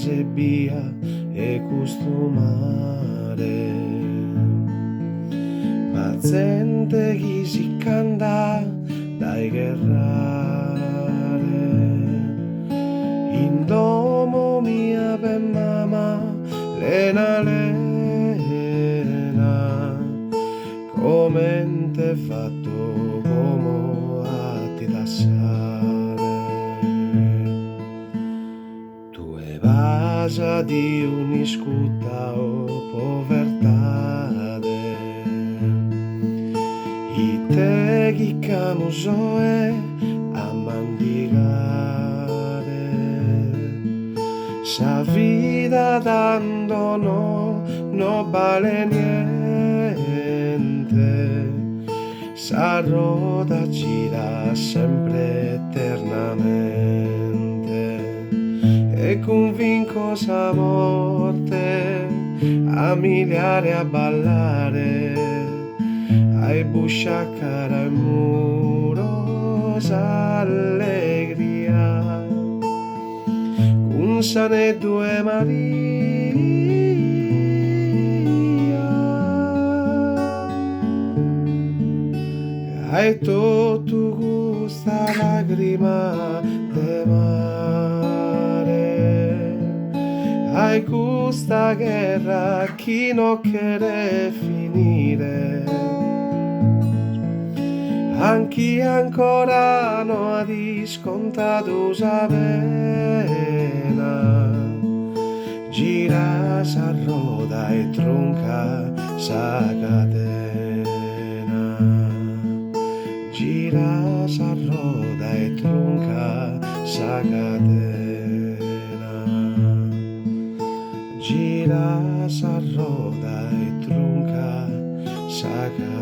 se via e questo mare. Paziente chi si canta dai guerrare. In domo mia per mamma lena lena, come te fatto come a ti lasciare. Tu e vasa di un'iscuta o povertà i te chi camusoe a mandigare. Sa vita dando no vale niente, sa roda gira sempre eternamente e convinco sa morte a miliare a ballare ai busciacara e muros allegria un sane due Maria ai tutto gusta lagrima de mare ai gusta guerra chi non quiere finire. Anche ancora no ha discontato sa pena, gira sa roda e tronca sa catena, gira sa roda e tronca sa catena, gira sa roda e tronca sa catena.